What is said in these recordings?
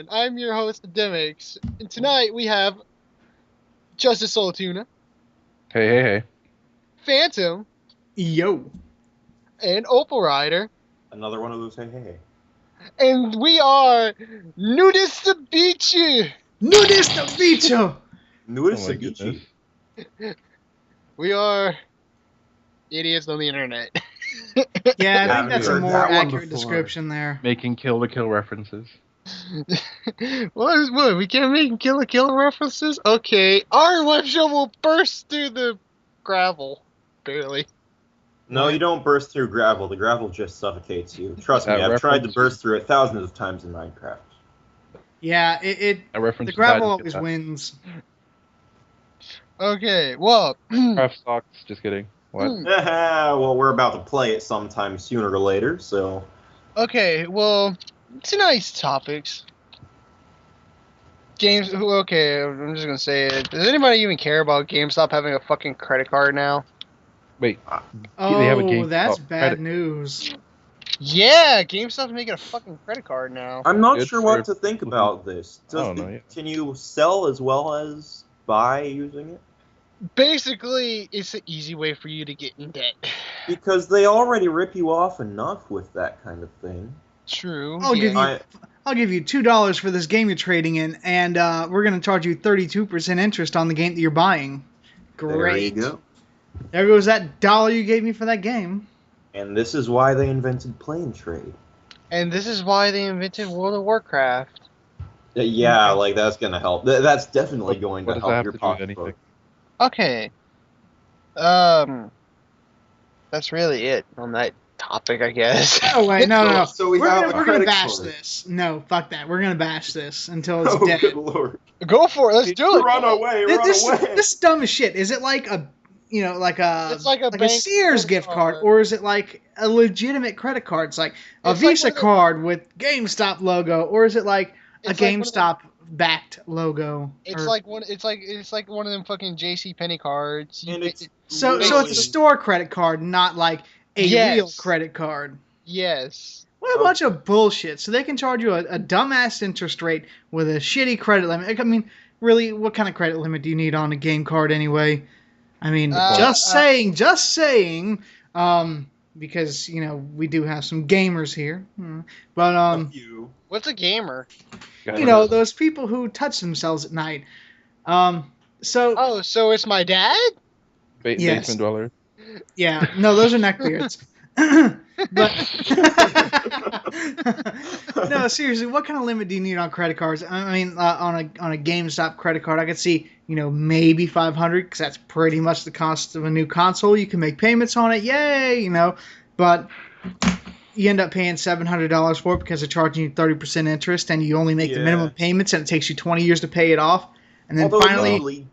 gentlemen, I'm your host, Demix, and tonight we have Justice Soul Tuna, Hey. Phantom, Yo. and Opal Rider, Another one of those hey. and we are Nudist Beachy. Nudist bicho. Nudist Oh my goodness. Ceviche. We are idiots on the internet. Yeah, I Haven't think that's a heard more that one accurate before. description there. Making kill-to-kill references. What? We can't make kill references? Okay, our web show will burst through the gravel. Barely. No, What? you don't burst through gravel. The gravel just suffocates you. Trust me, That I've tried to reference- burst through it thousands of times in Minecraft. Yeah, A reference the to gravel that, always wins. Okay, well. Craft socks. Just kidding. What? Well, we're about to play it sometime sooner or later, so... Okay, well, tonight's topics. Games. Okay, I'm just gonna say it. Does anybody even care about GameStop having a fucking credit card now? Wait. Oh, They have a game that's called bad Credit. news. Yeah, GameStop's making a fucking credit card now. I'm not Good sure for- what to think about this. I don't know, yeah. Can you sell as well as buy using it? Basically, it's an easy way for you to get in debt. Because they already rip you off enough with that kind of thing. True. I'll give yeah. you I'll give you $2 for this game you're trading in, and we're gonna charge you 32% interest on the game that you're buying. Great. There you go. There goes that dollar you gave me for that game. And this is why they invented plane trade. And this is why they invented World of Warcraft. Yeah, like that's gonna help. That's definitely going What to does that help have your to do with pocketbook. anything? Okay. That's really it on that topic, I guess. Oh wait, no. So we we're have gonna, a we're gonna credit bash card. this. No, fuck that. We're gonna bash this until it's Oh, dead. good lord! Go for it. Let's do it. Run away! This Run away! this dumb as shit. Is it like a It's like a bank Sears credit gift card, card. or is it like a legitimate credit card? It's like a It's like Visa one of the- card with GameStop logo, or is it like a It's like one of the- GameStop backed logo? It's Or- like one. It's like one of them fucking J.C. Penney cards. And it's so it's literally- a store credit card, not like a Yes. real credit card. Yes. What a bunch of bullshit. So they can charge you a dumbass interest rate with a shitty credit limit. I mean, really, what kind of credit limit do you need on a game card anyway? I mean, just saying. Because, we do have some gamers here. But, you. What's a gamer? those people who touch themselves at night. So, Oh, so it's my dad? Yes. Basement dweller. yeah, no, those are neckbeards. But no, seriously, what kind of limit do you need on credit cards? I mean, on a GameStop credit card, I could see maybe 500 because that's pretty much the cost of a new console. You can make payments on it, yay, but you end up paying $700 for it because they're charging you 30% interest, and you only make the Yeah. minimum payments, and it takes you 20 years to pay it off, and then Although finally, admittedly,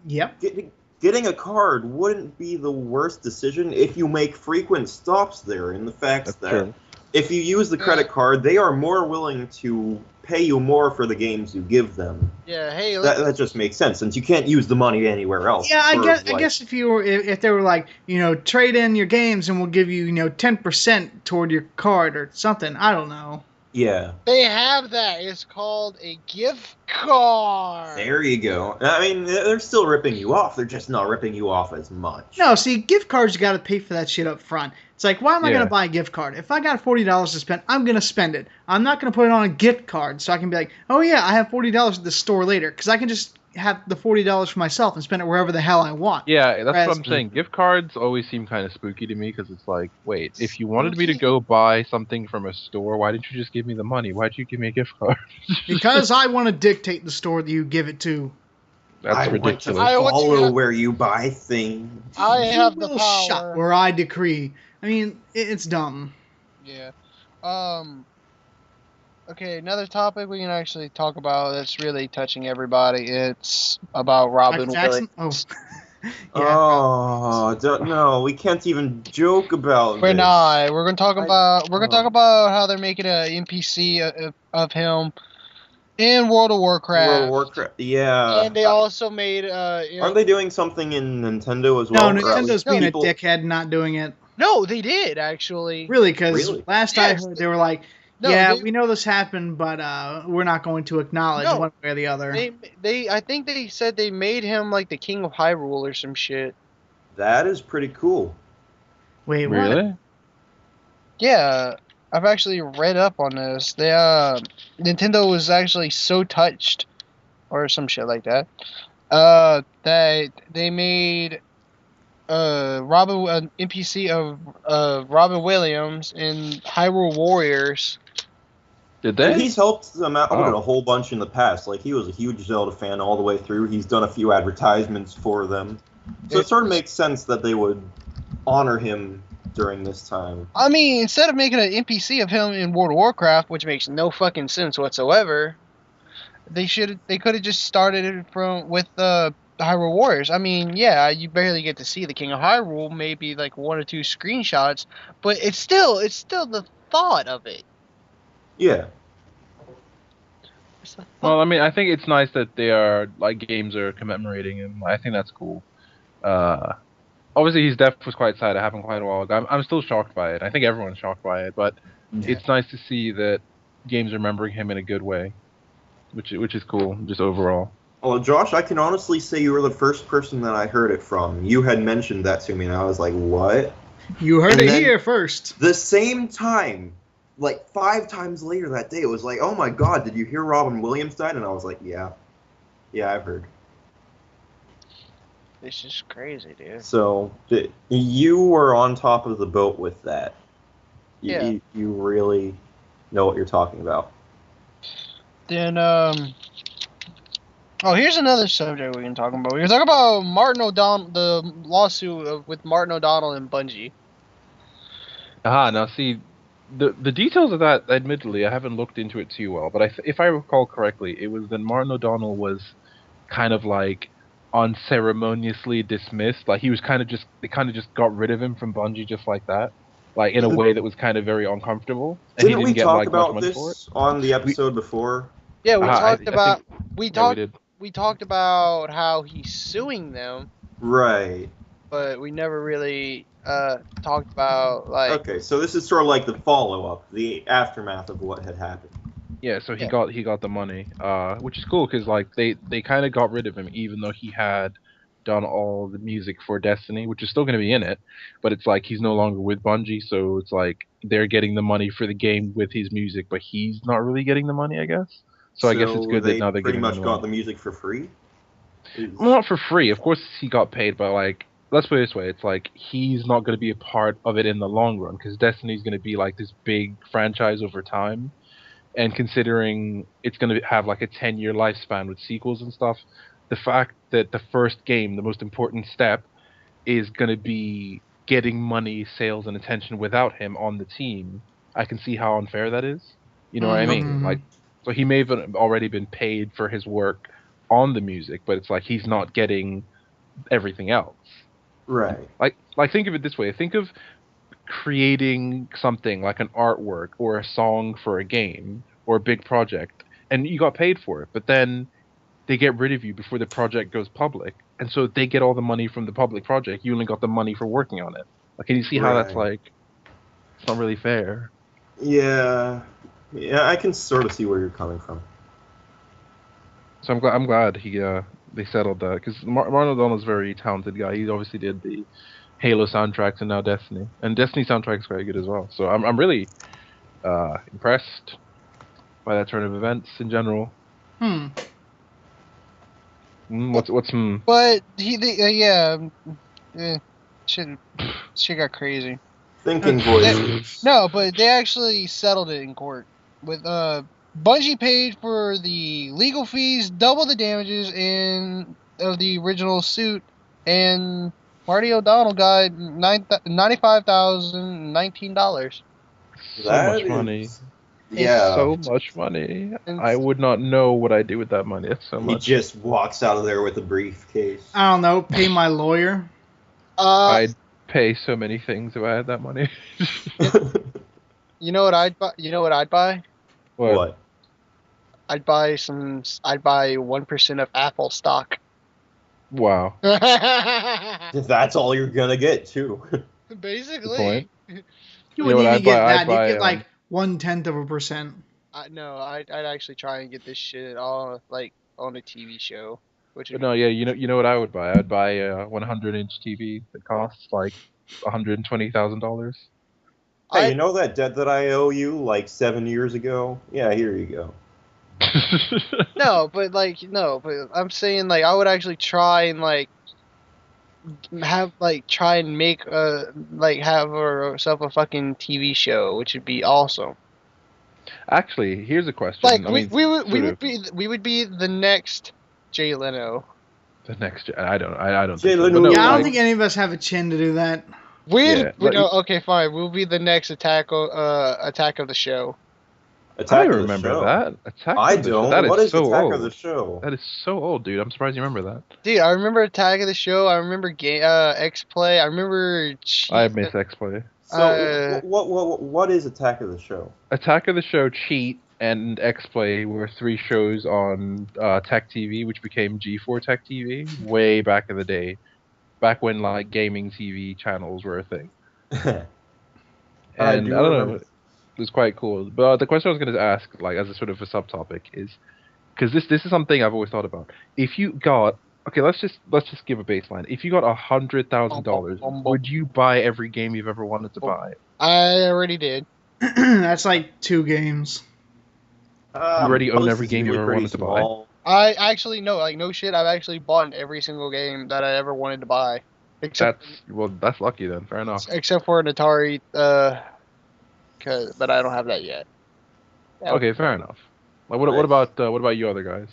yep. getting a card wouldn't be the worst decision if you make frequent stops there, in the fact That's that true. if you use the credit card, they are more willing to pay you more for the games you give them. Yeah. Hey. That just makes sense, since you can't use the money anywhere else. Yeah, I for, guess like- if they were like, trade in your games and we'll give you 10% toward your card or something. I don't know. Yeah, They have that. It's called a gift card. there you go. I mean, they're still ripping you off. They're just not ripping you off as much. No, see, gift cards you got to pay for that shit up front. It's like, why am I Yeah. going to buy a gift card? If I got $40 to spend, I'm going to spend it. I'm not going to put it on a gift card so I can be like, oh yeah, I have $40 at the store later, because I can just have the $40 for myself and spend it wherever the hell I want. Yeah, that's Whereas- what I'm saying. Gift cards always seem kind of spooky to me because it's like, wait, if you wanted me to go buy something from a store, why didn't you just give me the money? Why'd you give me a gift card? Because I want to dictate the store that you give it to. That's I want to ridiculous. I want to- follow where you buy things. I You have the will power. shut where I decree. I mean, it's dumb. Yeah. Okay, another topic we can actually talk about that's really touching everybody. It's about Robin Michael Jackson? Williams. Oh. No, we can't even joke about We're this. not. We're gonna talk I- about. We're gonna talk about how they're making an NPC of him in World of Warcraft. World of Warcraft, yeah. And they also made. Aren't they doing something in Nintendo as well? No, Or at Nintendo's least being people- a dickhead not doing it. No, they did actually. Really, because Really? last I Yes. heard, they were like, No, Yeah, we know this happened, but we're not going to acknowledge No. one way or the other. I think they said they made him like the king of Hyrule or some shit. That is pretty cool. Wait, what? Really? Yeah, I've actually read up on this. Nintendo was actually so touched, or some shit like that. That they made an NPC of Robin Williams in Hyrule Warriors. Did And they? he's helped them out with it Wow. a whole bunch in the past. Like, he was a huge Zelda fan all the way through. He's done a few advertisements for them. So it sort of makes sense that they would honor him during this time. I mean, instead of making an NPC of him in World of Warcraft, which makes no fucking sense whatsoever, they could have just started it with Hyrule Warriors. I mean, yeah, you barely get to see the King of Hyrule, maybe like one or two screenshots, but it's still the thought of it. Yeah. It's the Well, thought. I mean, I think it's nice that they are like games are commemorating him. I think that's cool. Uh, Obviously his death was quite sad. It happened quite a while ago. I'm still shocked by it. I think everyone's shocked by it, but it's nice to see that games are remembering him in a good way, which is cool, just overall. Well, Josh, I can honestly say you were the first person that I heard it from. You had mentioned that to me, and I was like, what? You heard And it then- here first. The same time, like 5 times later that day, it was like, oh my god, did you hear Robin Williams died? And I was like, yeah. Yeah, I've heard. It's just crazy, dude. So, you were on top of the boat with that. Yeah. You really know what you're talking about. Then oh, here's another subject we can talk about. We can talk about Martin O'Donnell, the lawsuit with Martin O'Donnell and Bungie. Now see, the details of that, admittedly, I haven't looked into it too well, but if I recall correctly, it was that Martin O'Donnell was kind of like unceremoniously dismissed. Like he was they kind of just got rid of him from Bungie just like that, like in a way that was kind of very uncomfortable, and he Didn't didn't we get talk like much about money for it. this on the episode before? Yeah, we I talked about think, we yeah, talked we did. we talked about how he's suing them, Right. but we never really talked about like Okay, so this is sort of like the follow-up, the aftermath of what had happened. Yeah, so Yeah. he got the money, which is cool because like they kind of got rid of him even though he had done all the music for Destiny, which is still going to be in it, but it's like he's no longer with Bungie, so it's like they're getting the money for the game with his music, but he's not really getting the money, I guess. So I guess it's good that they now they're pretty giving him much the got money. the music for free? Well, not for free, of course he got paid, but like let's put it this way, it's like he's not going to be a part of it in the long run because Destiny's going to be like this big franchise over time. And considering it's going to have like a 10-year lifespan with sequels and stuff, the fact that the first game, the most important step, is going to be getting money, sales, and attention without him on the team, I can see how unfair that is. You know what I mean? Mhm. Like, so he may have already been paid for his work on the music, but it's like he's not getting everything else. Right. Like think of it this way: think of creating something like an artwork or a song for a game or a big project and you got paid for it, but then they get rid of you before the project goes public, and so they get all the money from the public project. You only got the money for working on it. Like, can you see how that's Right. like it's not really fair? Yeah. Yeah, I can sort of see where you're coming from. So I'm glad he they settled that because Martin O'Donnell's a very talented guy. He obviously did the Halo soundtracks and now Destiny, and Destiny soundtrack is very good as well. So I'm really impressed by that turn of events in general. What's but yeah, shit got crazy. Thinking voices. No, but they actually settled it in court with Bungie paid for the legal fees, double the damages of the original suit, and Marty O'Donnell got $95,019. so That much money? is... Yeah. So much money. And I would not know what I'd do with that money. That's so He much. just walks out of there with a briefcase. I don't know. Pay my lawyer. I'd pay so many things if I had that money. you know what I'd buy? You know what I'd buy? What? I'd buy 1% of Apple stock. Wow. That's all you're gonna get, too. Good Basically. point. You You know wouldn't what even I'd get buy? that. I'd buy, You get like 0.1%. I'd actually try and get this shit all like on a TV show, which would But be no, yeah, you know what I would buy? I would buy a 100-inch TV that costs like $120,000. Hey, I you know that debt that I owe you like 7 years ago? Yeah, here you go. no, but I'm saying like I would actually try and like have like try and make like have herself a fucking TV show, which would be awesome. Actually, here's a question. Like I mean, we sort would of be the next Jay Leno. the next. I don't think so. But Jalen no, Yeah, I don't like think any of us have a chin to do that. yeah, We like no, okay, fine. We'll be the next attack of the show. I Attack of the remember Show. that Attack I of the Show. don't. That is What is so Attack of the old. Show? That is so old, dude. I'm surprised you remember that. Dude, I remember Attack of the Show. I remember X Play. I remember I miss X-Play. So what is Attack of the Show? Attack of the Show, Cheat, and X-Play were three shows on Tech TV, which became G4 Tech TV way back in the day, back when like gaming TV channels were a thing. I And do I don't know, remember. it was quite cool. But the question I was going to ask, like as a sort of a subtopic, is because this is something I've always thought about. If you got okay, let's just give a baseline. If you got $100,000, would you buy every game you've ever wanted to buy? I already did. That's like 2 games. You already own Most every is game you've usually ever pretty wanted to buy. small. I actually no, like no shit. I've actually bought every single game that I ever wanted to buy, except That's lucky then. Fair enough. for an Atari. But I don't have that yet. Yeah, Okay, fair enough. Like, what Nice. what about you other guys?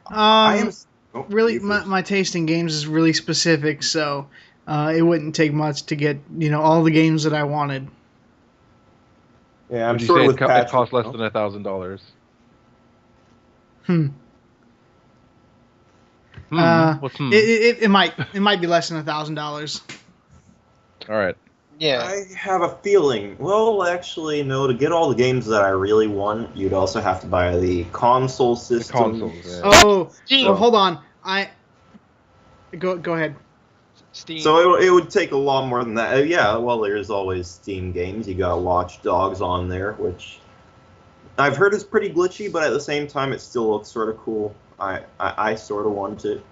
I am. Oh, Really, you first. my taste in games is really specific, so it wouldn't take much to get all the games that I wanted. Yeah, I'm Would you sort say of it, with Patrick. it costs less though. than $1,000? Hmm. What's It might be less than $1,000. All right. yeah. I have a feeling. Well, actually, no. To get all the games that I really want, you'd also have to buy the console system. consoles, yeah. Oh, Steam. well, hold on. Go ahead. Steam. So it would take a lot more than that. Yeah, well, there's always Steam games. You got Watch Dogs on there, which I've heard is pretty glitchy, but at the same time, it still looks sort of cool. I sort of want it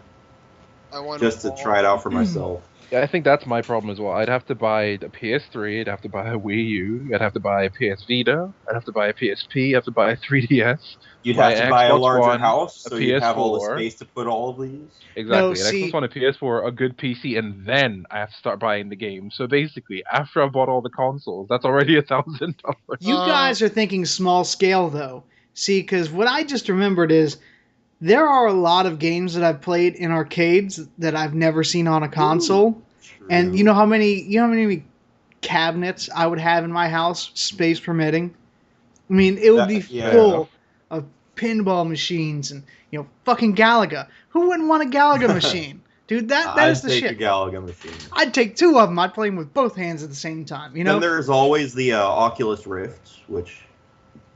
I want just to try it out for myself. Yeah, I think that's my problem as well. I'd have to buy a PS3, I'd have to buy a Wii U, I'd have to buy a PS Vita, I'd have to buy a PSP, I'd have to buy a 3DS. You'd buy have to an buy a Xbox larger One, house, a so you'd have all the PS4. space to put all of these. Exactly, an see- Xbox One, a PS4, a good PC, and then I have to start buying the games. So basically, after I've bought all the consoles, that's already $1,000. You guys are thinking small scale, though. See, because what I just remembered is there are a lot of games that I've played in arcades that I've never seen on a console. And you know how many cabinets I would have in my house, space permitting? I mean, it would be Yeah. full of pinball machines and fucking Galaga. Who wouldn't want a Galaga machine? Dude, that I'd is the take shit. a Galaga machine. I'd take 2 of them. I'd play them with both hands at the same time, Then there's always the Oculus Rift, which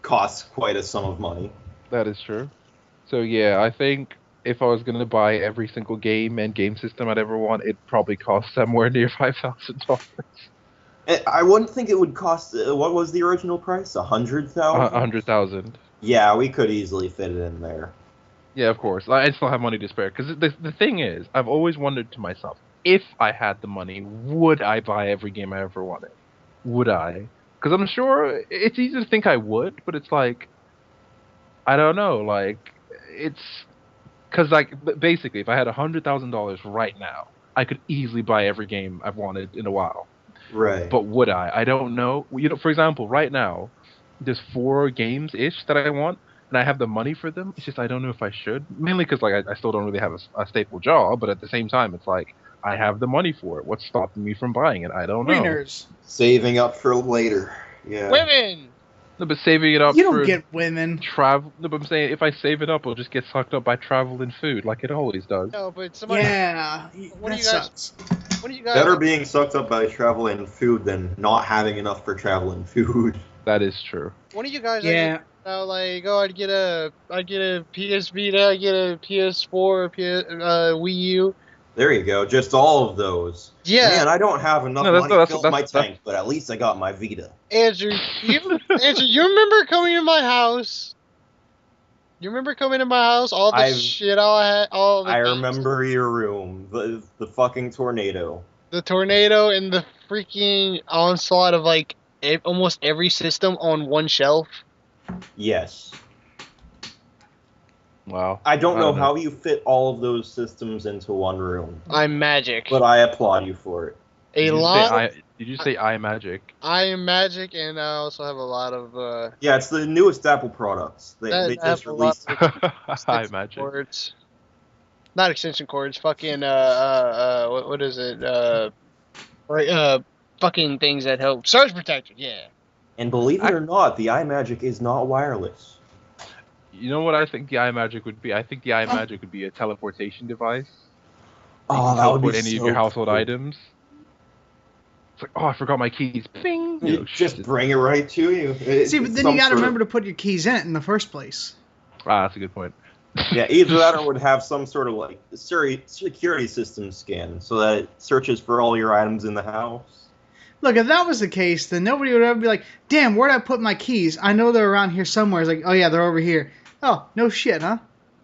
costs quite a sum of money. That is true. So yeah, I think if I was going to buy every single game and game system I'd ever want, it'd probably cost somewhere near $5,000. I wouldn't think it would cost. What was the original price? 100,000. 100,000. Yeah, we could easily fit it in there. Yeah, of course. I still have money to spare. Because the thing is, I've always wondered to myself, if I had the money, would I buy every game I ever wanted? Would I? Because I'm sure it's easy to think I would, but it's like, I don't know. Like, it's because basically, if I had $100,000 right now, I could easily buy every game I've wanted in a while. Right. But would I? I don't know. For example, right now, there's 4 games ish that I want, and I have the money for them. It's just I don't know if I should. Mainly because I still don't really have a stable job, but at the same time, it's like I have the money for it. What's stopping me from buying it? I don't know. Wieners. Saving up for later. Yeah. Women. No, but saving it up You don't for get women. travel. No, but I'm saying if I save it up, it'll just get sucked up by travel and food, like it always does. No, but somebody. Yeah, What do that you guys- sucks. What do you guys? Better being sucked up by travel and food than not having enough for travel and food. That is true. What do you guys? Yeah, Like, oh, I'd get a PS Vita, I'd get a PS4, Wii U. There you go. Just all of those. Yeah, Man, I don't have enough No, money to that's fill up that's my that's tank, but at least I got my Vita. Andrew, you remember coming to my house? You remember coming to my house? All the I shit I had, all the I games, remember your room, the fucking tornado. the tornado, and the freaking onslaught of like almost every system on one shelf. Yes. wow. I don't know know. how you fit all of those systems into one room, I'm Magic. but I applaud you for it. A lot. Did you say iMagic? I am Magic, and I also have a lot of Yeah, it's the newest Apple products. They I have just a lot released. of extension iMagic. cords. Not extension cords. Fucking what is it? Right, fucking things that help surge protector. Yeah. And believe it or not, the iMagic is not wireless. You know what I think the iMagic would be? I think the iMagic would be a teleportation device. You Oh, can that would be teleport any of your so household cool. items. It's like, oh, I forgot my keys. Bing! You You know, just bring it right to you. See, but then you got to remember to put your keys in it in the first place. that's a good point. Yeah, either that or it would have some sort of like security system scan so that it searches for all your items in the house. Look, if that was the case, then nobody would ever be like, damn, where'd I put my keys? I know they're around here somewhere. It's like, oh yeah, they're over here. Oh, no shit, huh?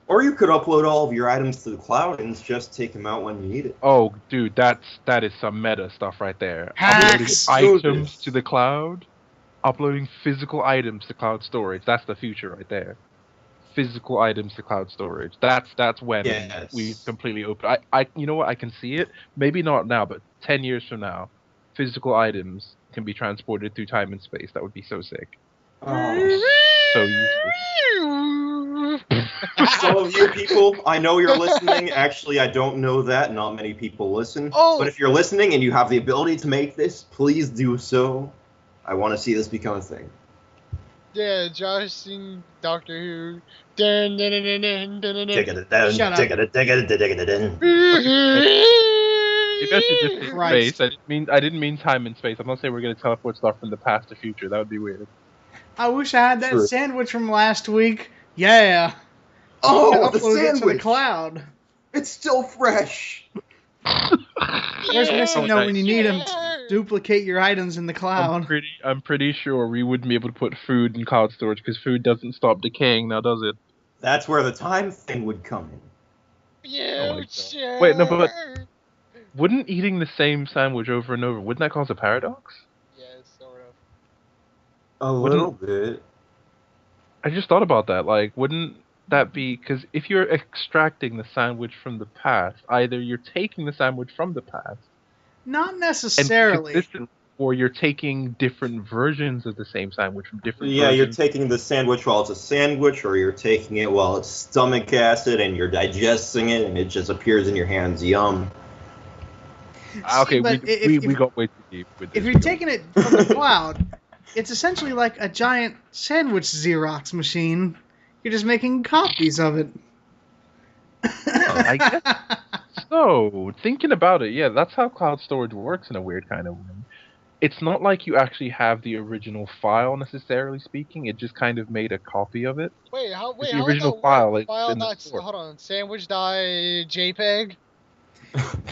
Or you could upload all of your items to the cloud and just take them out when you need it. Oh, dude, that is some meta stuff right there. Hacks! Uploading Do items this. to the cloud, uploading physical items to cloud storage. That's the future right there. Physical items to cloud storage. That's when Yes. we completely open. I you know what? I can see it. Maybe not now, but 10 years from now, physical items can be transported through time and space. That would be so sick. Oh. So useful. Some of you people, I know you're listening. Actually, I don't know that. Not many people listen. Oh. But if you're listening and you have the ability to make this, please do so. I want to see this become a thing. Yeah, Josh sing Doctor Who. Dun, dun, dun, dun, dun, dun, dun, dun. Dig-a-da-dun, Shut up. dig-a-da-dig-a-da-dig-a-da-dun. Maybe I should just say Christ. space. I didn't mean time and space. I'm not saying we're gonna teleport stuff from the past to future. That would be weird. I wish I had that True. sandwich from last week. Yeah. Oh, You the upload it to the sandwich! cloud. It's still fresh. Where's missing Yeah. though when you need them to duplicate your items in the cloud? I'm pretty sure we wouldn't be able to put food in cloud storage because food doesn't stop decaying now, does it? That's where the time thing would come in. Oh my God. Wait, no, but wouldn't eating the same sandwich over and over, wouldn't that cause a paradox? Yes, sort of. A little bit. I just thought about that. Like, wouldn't that be because if you're extracting the sandwich from the past, either you're taking the sandwich from the past Not and necessarily. consistent, or you're taking different versions of the same sandwich from different Yeah, you're versions. taking the sandwich while it's a sandwich, or you're taking it while it's stomach acid and you're digesting it and it just appears in your hands. Yum. Okay, but we got way too deep with this. If you're taking it from the cloud, it's essentially like a giant sandwich Xerox machine. You're just making copies of it. I guess so, thinking about it, yeah, that's how cloud storage works in a weird kind of way. It's not like you actually have the original file necessarily speaking. It just kind of made a copy of it. Wait, how The would original that file work? is File in the dot, store. hold on, sandwich dot JPEG?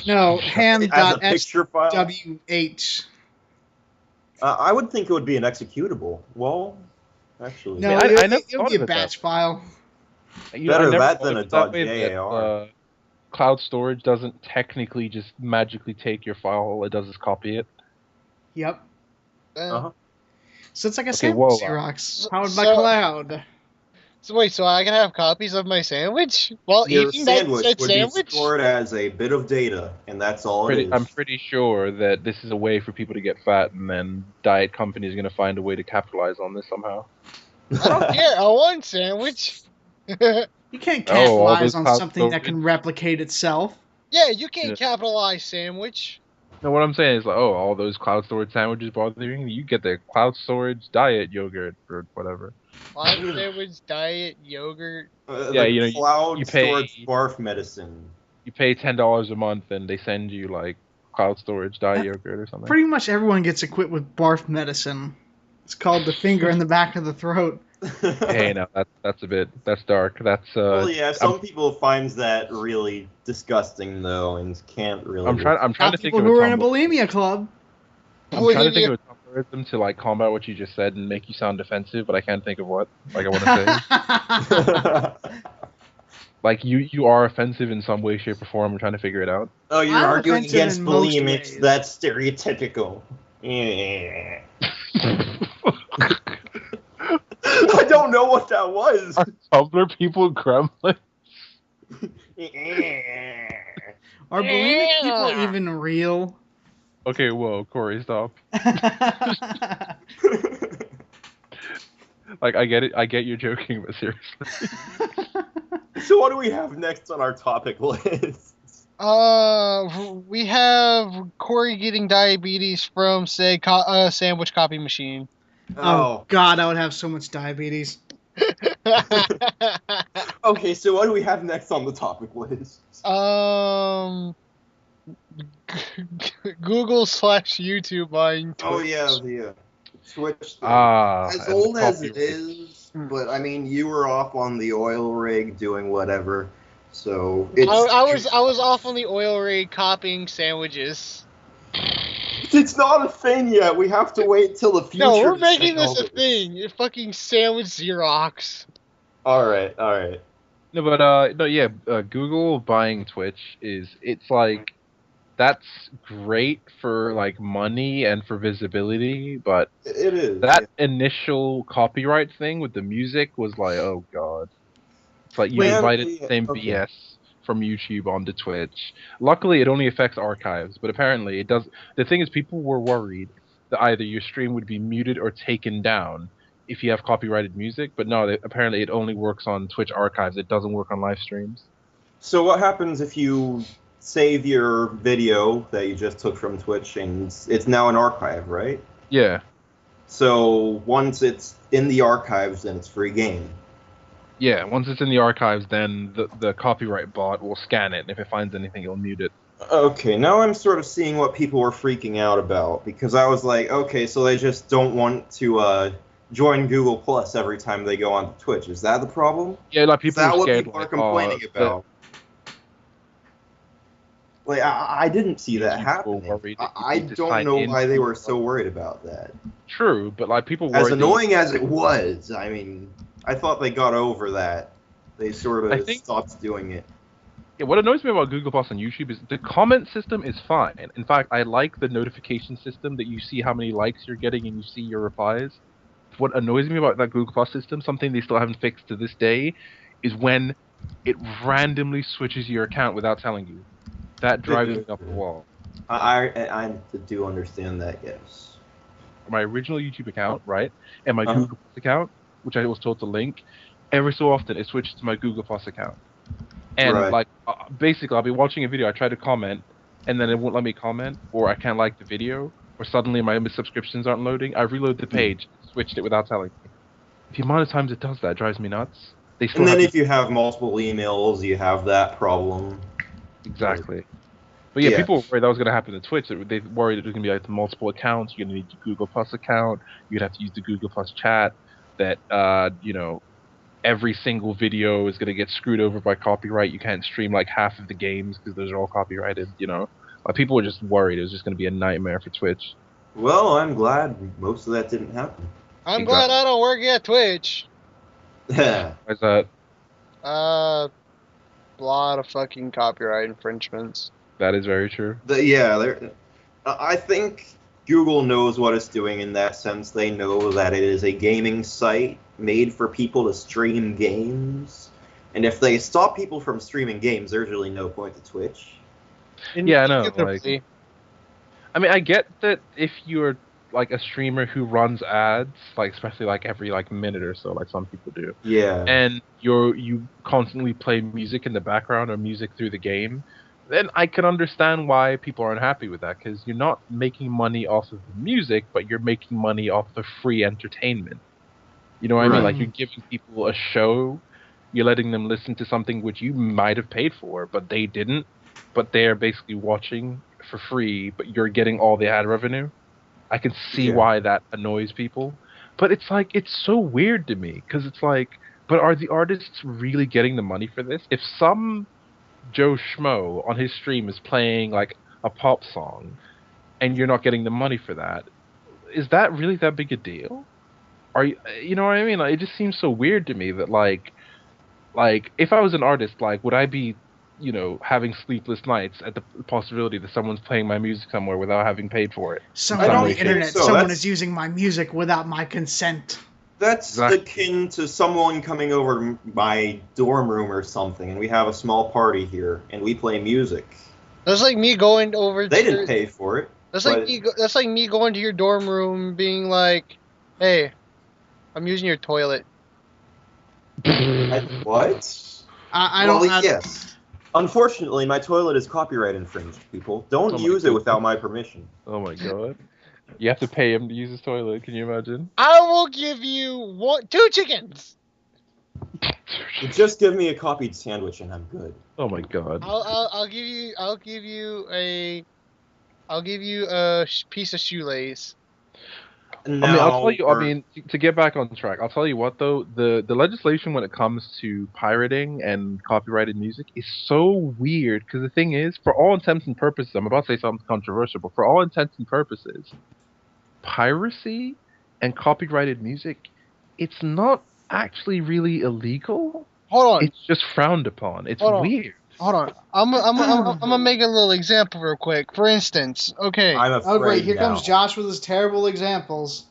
No, As a hand.swh. picture file, I would think it would be an executable. Well, actually, No, I it'll, never it'll thought be of a it that batch file. Better I never that thought than of a it that way, .jar. that, cloud storage doesn't technically just magically take your file. All it does is copy it. Yep. Uh-huh. So it's like a Okay, sandwich whoa, Xerox powered by so- cloud. So wait, so I can have copies of my sandwich while Your eating that sandwich said would sandwich? be stored as a bit of data, and that's all it is. I'm pretty sure that this is a way for people to get fat, and then diet companies are going to find a way to capitalize on this somehow. I don't care. I want sandwich. Yeah, You can't Oh, all capitalize those on cloud something that storage? can replicate itself. you can't Yeah. capitalize sandwich. No, what I'm saying is like, oh, all those cloud storage sandwiches bothering you, you get the cloud storage diet yogurt or whatever. Live sandwich, diet, yogurt. Yeah, The you know, cloud you pay- storage barf medicine. You pay $10 a month, and they send you like cloud storage diet yogurt or something. Pretty much everyone gets equipped with barf medicine. It's called the finger in the back of the throat. Hey, no, that's dark. That's Well, yeah, I'm some people find that really disgusting though, and can't really. I'm trying Got to think people of a who are in a Tumblr. bulimia club. I'm trying to think Bulimia. of a Tumblrism to like combat what you just said and make you sound defensive, but I can't think of what. Like I want to say, like you are offensive in some way, shape, or form. I'm trying to figure it out. Oh, you're I'm arguing offensive against in most bulimics. ways. That's stereotypical. Yeah. I don't know what that was. Are Tumblr people grumbling? Are bulimic people even real? Okay, whoa, Corey, stop. Like I get you're joking, but seriously. So what do we have next on our topic list? We have Corey getting diabetes from say sandwich copy machine. Oh Oh. God, I would have so much diabetes. Okay, so what do we have next on the topic list? um, Google/YouTube buying Oh Twitch. yeah, the Twitch thing. Ah, As and the old as it copyright. is, but I mean, you were off on the oil rig doing whatever, so it's I was off on the oil rig copying sandwiches. it's not a thing yet. We have to wait till the future. No, we're to say making all this a thing. It's fucking sandwich Xerox. All right, all right. No, but no, yeah, Google buying Twitch it's like that's great for like money and for visibility, but It is. Yeah. that initial copyright thing with the music was like, oh god. It's like you Wait, invited Apparently, the same okay. BS from YouTube onto Twitch. Luckily, it only affects archives, but apparently it does. The thing is, people were worried that either your stream would be muted or taken down if you have copyrighted music, but no, apparently it only works on Twitch archives. It doesn't work on live streams. So what happens if you save your video that you just took from Twitch and it's now an archive, right? Yeah, So once it's in the archives, then it's free game. yeah. Once it's in the archives, then the copyright bot will scan it, and if it finds anything, it'll mute it. Okay, now I'm sort of seeing what people were freaking out about because I was like, okay, so they just don't want to join Google Plus every time they go on Twitch. Is that the problem? Yeah, like Is people were that what scared, people are like, complaining that about? Like, I didn't see that YouTube were happening. worried that you'd I need to don't sign know in why to they Google were Plus. so worried about that. True, but like people As worried that annoying as it was, I mean, I thought they got over that. They sort I of think stopped doing it. yeah, what annoys me about Google Plus on YouTube is the comment system is fine. In fact, I like the notification system that you see how many likes you're getting and you see your replies. What annoys me about that Google Plus system, something they still haven't fixed to this day, is when it randomly switches your account without telling you. That drives me up the wall. I do understand that, yes. My original YouTube account, right, and my Uh-huh. Google Plus account, which I was told to link, every so often it switches to my Google Plus account. And Right. like basically, I'll be watching a video, I try to comment, and then it won't let me comment, or I can't like the video, or suddenly my subscriptions aren't loading. I reload the page, switched it without telling me. The amount of times it does that drives me nuts. They still And then have if you have multiple emails, you have that problem. Like, exactly. But yeah, yeah. people were worried that was going to happen to Twitch. They worried it was going to be like the multiple accounts. You're going to need your Google Plus account. You'd have to use the Google Plus chat. That every single video is going to get screwed over by copyright. You can't stream like half of the games because those are all copyrighted. Like people were just worried it was just going to be a nightmare for Twitch. Well, I'm glad most of that didn't happen. I'm glad Exactly. I don't work at Twitch. Yeah. Why's that? A lot of fucking copyright infringements. That is very true. I think Google knows what it's doing in that sense. They know that it is a gaming site made for people to stream games. And if they stop people from streaming games, there's really no point to Twitch. Yeah, I know. Like, Indubitably. I mean, I get that if you're like a streamer who runs ads, like especially like every like minute or so, like some people do, Yeah. and you constantly play music in the background or music through the game, then I can understand why people are unhappy with that because you're not making money off of the music, but you're making money off the free entertainment. You know what I mean? Right. Like you're giving people a show, you're letting them listen to something which you might have paid for, but they didn't. But they're basically watching for free, but you're getting all the ad revenue. I can see Yeah. why that annoys people. But it's like it's so weird to me because it's like, but are the artists really getting the money for this? If some Joe Schmo on his stream is playing like a pop song and you're not getting the money for that, is that really that big a deal? Are you know what I mean? Like, it just seems so weird to me that like if I was an artist, like would I be, having sleepless nights at the possibility that someone's playing my music somewhere without having paid for it in Somewhere I some on don't the way, shape? think internet, so. someone That's is using my music without my consent. That's Exactly. akin to someone coming over to my dorm room or something, and we have a small party here, and we play music. That's like me going over They to didn't your. pay for it. That's but like me. That's like me going to your dorm room, being like, "Hey, I'm using your toilet." what? I Well, don't. yes. Unfortunately, my toilet is copyright infringed. People don't Oh my use it goodness. without my permission. Oh my god. You have to pay him to use his toilet. Can you imagine? I will give you 2 chickens. Just give me a copied sandwich and I'm good. Oh my god. I'll give you a piece of shoelace. I mean, I'll tell Now, you. I mean, to get back on track, I'll tell you what though. The legislation when it comes to pirating and copyrighted music is so weird because the thing is, for all intents and purposes, I'm about to say something controversial, but for all intents and purposes, piracy and copyrighted music, it's not actually really illegal. Hold on, It's just frowned upon. It's hold on, weird. hold on. I'm gonna make a little example real quick. For instance, okay. I'm Oh great, afraid here now. comes Josh with his terrible examples.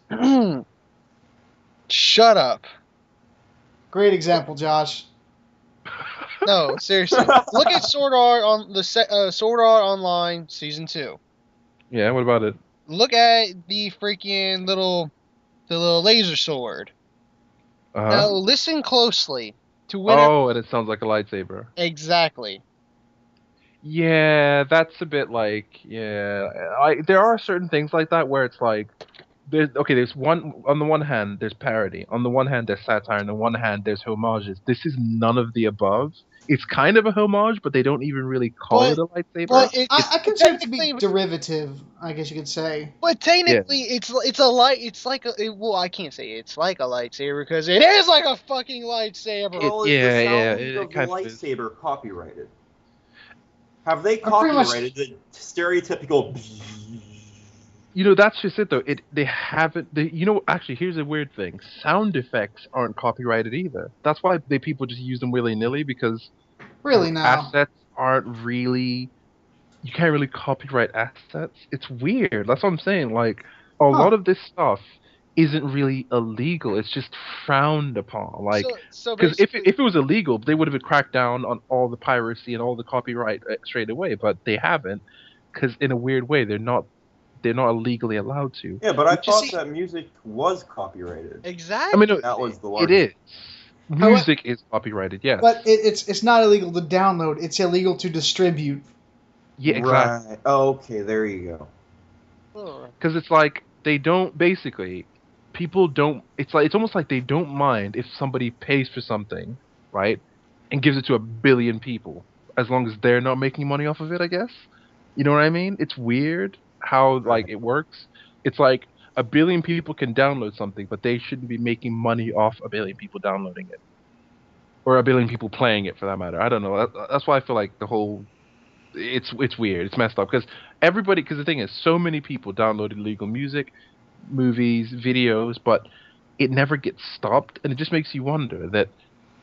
Shut up. Great example, Josh. No, seriously. Look at Sword Art on the Sword Art Online Season 2. Yeah, what about it? Look at the freaking the little laser sword. Uh Now huh. listen closely to when Oh, and it sounds like a lightsaber. exactly. Yeah, that's a bit like there are certain things like that where it's like there's one on the one hand there's parody, on the one hand there's satire, on the one hand there's homages. This is none of the above. It's kind of a homage, but they don't even really call it But a lightsaber. but it, It's I consider it to be technically derivative, I guess you could say. but yeah, technically it's a light it's like well I can't say it's like a lightsaber because it is like a fucking lightsaber. it Well, is the yeah yeah sound it of the kind of is. lightsaber copyrighted? Have they I'm pretty much. copyrighted the stereotypical? That's just it though. They haven't. Actually, here's a weird thing. Sound effects aren't copyrighted either. That's why people just use them willy nilly because Really now. assets aren't really. You can't really copyright assets. It's weird. That's what I'm saying. Like a Huh. lot of this stuff isn't really illegal. It's just frowned upon. Like So because basically if it was illegal, they would have cracked down on all the piracy and all the copyright straight away. But they haven't because in a weird way they're not legally allowed to. Yeah, but I You thought see, that music was copyrighted. I mean, no, exactly. That was the it largest. is. Music is copyrighted, yes. but it's not illegal to download. It's illegal to distribute. Yeah, exactly. Right. Okay, there you go. Because it's like they don't basically. People don't. It's almost like they don't mind if somebody pays for something, right, and gives it to a billion people, as long as they're not making money off of it. I guess. You know what I mean? It's weird how Right. it works. It's like a billion people can download something, but they shouldn't be making money off a billion people downloading it, or a billion people playing it for that matter. I don't know. That's why I feel like the whole it's weird. It's messed up because the thing is, so many people download illegal music, movies, videos, but it never gets stopped, and it just makes you wonder that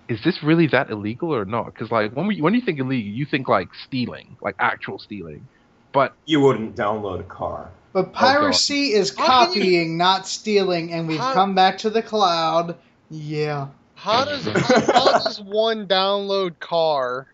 is this really that illegal or not? Because like when you think illegal, you think like stealing, like actual stealing, but You wouldn't download a car. But oh god, piracy is How can you- copying, not stealing, and we've How- come back to the cloud. Yeah. How does one download car?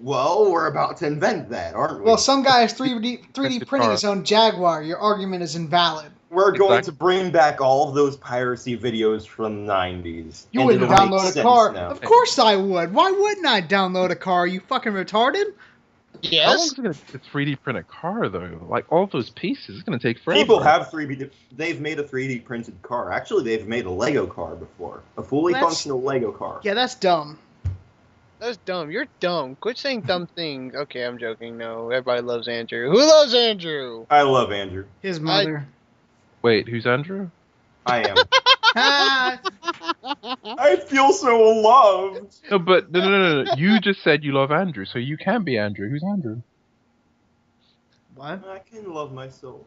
Well, we're about to invent that, aren't we? Well, some guy is 3D That's the printing car. his own Jaguar. Your argument is invalid. We're going Exactly. to bring back all of those piracy videos from the 90s. You and wouldn't it'll make download a sense car. now. Of course I would. Why wouldn't I download a car? You fucking retarded? How long Yes. is it going to 3D print a car though? Like all those pieces, it's going to take forever. People have 3D. They've made a 3D printed car. Actually, they've made a Lego car before. A fully That's- functional Lego car. Yeah, that's dumb. That's dumb. You're dumb. Quit saying dumb things. Okay, I'm joking. No, everybody loves Andrew. Who loves Andrew? I love Andrew. His mother. Wait, who's Andrew? I am. I feel so loved. No, but no. You just said you love Andrew, so you can be Andrew. Who's Andrew? What? I can love myself.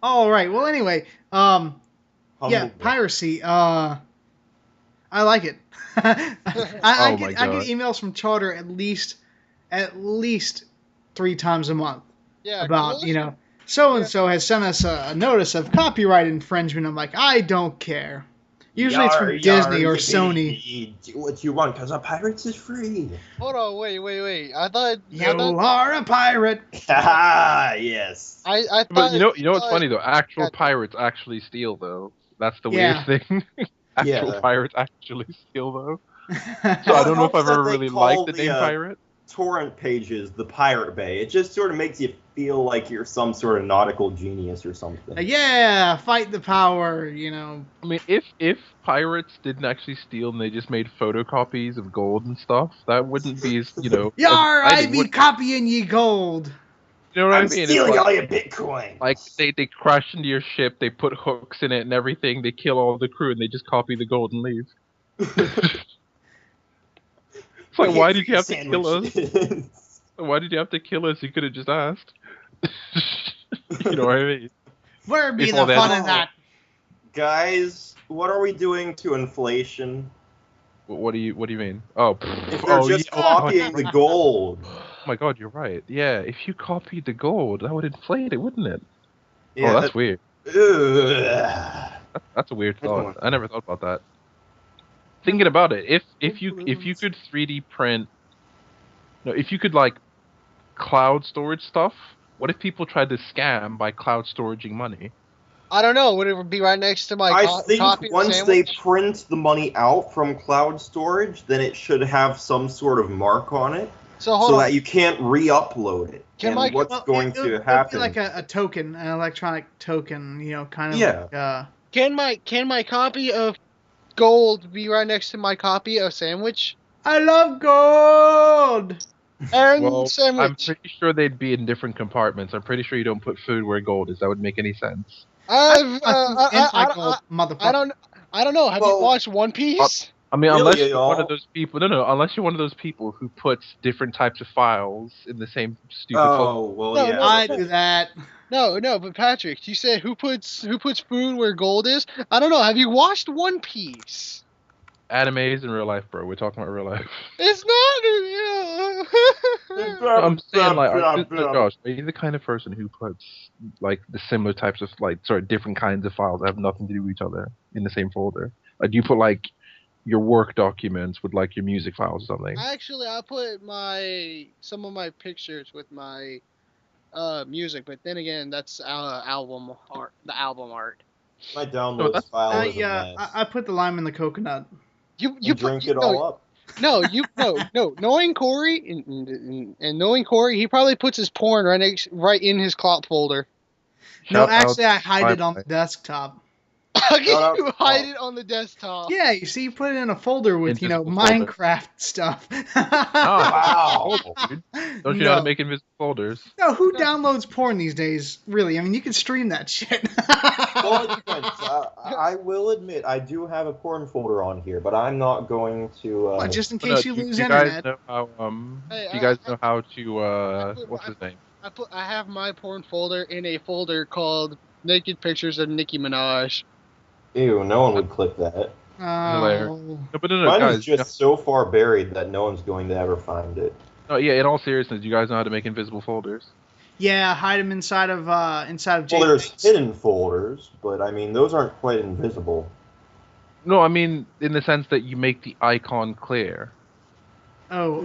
All right. Well, anyway, yeah, Humble brag. piracy. I like it. I, Oh my I get God. emails from Charter at least 3 times a month Yeah, about cool. so and so has sent us a notice of copyright infringement. I'm like, I don't care. Usually it's Yar, from yar, Disney or yippee, Sony. yee, do what you want, because a pirates is free. Hold on, wait. I thought You are a pirate. Ah, yes. I But thought you know what's funny though? Actual God, pirates actually steal though. That's the weird Yeah. thing. Actual Yeah. pirates actually steal though. So Well, I it don't know if helps I've that ever they really call liked the the name pirate. torrent pages the Pirate Bay. It just sort of makes you feel like you're some sort of nautical genius or something. Yeah, fight the power. I mean, if pirates didn't actually steal and they just made photocopies of gold and stuff, that wouldn't be as as Yar, I exciting, be would it? copying ye gold. You know what I I'm mean? It's stealing all your bitcoins. like they crash into your ship, they put hooks in it and everything, they kill all the crew and they just copy the gold and leave. It's like, We why get did free you have to kill us? sandwiches. Why did you have to kill us? You could have just asked. You know what I mean? Where be Before the they fun had- in that? Guys, what are we doing to inflation? What do you mean? Oh, If they're just yeah, copying the gold. oh my God, you're right. Yeah, if you copied the gold, that would inflate it, wouldn't it? Yeah, Oh, that's weird. ugh. That's a weird I don't thought. want I never thought about that. Thinking about it, if you could 3D print, no, if you could like cloud storage stuff, what if people tried to scam by cloud storaging money? I don't know. Would it be right next to my I copy think of once they sandwich? print the money out from cloud storage, then it should have some sort of mark on it, So hold so on. that you can't re-upload it. Can and my- what's Well, going it'll to be happen? like a token, an electronic token, kind of Yeah. like. Can my copy of gold be right next to my copy of sandwich? I love gold. And Well, I'm sandwich. pretty sure they'd be in different compartments. I'm pretty sure you don't put food where gold is. That would make any sense. I've My food and my gold, motherfucker. I don't know. Have you Well, watched One Piece? I mean, Really, unless you're y'all? one of those people. No, unless you're one of those people who puts different types of files in the same stupid folder. Oh, well, No, yeah. I do that. No, but Patrick, you said who puts food where gold is? I don't know. Have you watched One Piece? Anime is in real life, bro. We're talking about real life. It's not. No, I'm saying like, Josh, are you the kind of person who puts like the similar types of different kinds of files that have nothing to do with each other in the same folder? Like, do you put like your work documents with like your music files or something? Actually, I put some of my pictures with my music, but then again, that's album art. The album art. My No, downloads that's file I is a mess. I put the lime in the coconut. You drink it all up. No, knowing Corey and knowing Corey, he probably puts his porn right in his clout folder. No, Shout out actually, I hide it on Limelight. the desktop. How Shout out can you to hide Paul. it on the desktop? Yeah, you see, you put it in a folder with Invisible folder. Minecraft stuff. Wow. Dude. Don't you know how to make invisible folders? No, who downloads porn these days? Really? I mean, you can stream that shit. Well, it depends. I will admit I do have a porn folder on here, but I'm not going to. Well, just in Oh, no, case you do lose you guys internet. know how Hey, do you guys know how I to put what's his name? I have my porn folder in a folder called Naked Pictures of Nicki Minaj. Ew, no one would click that. Hilarious. Oh. No, but no, Mine guys. is just so far buried that no one's going to ever find it. No, yeah. In all seriousness, do you guys know how to make invisible folders? Yeah, hide them inside of Well, JPEGs. there's hidden folders, but I mean those aren't quite invisible. No, I mean in the sense that you make the icon clear. Oh,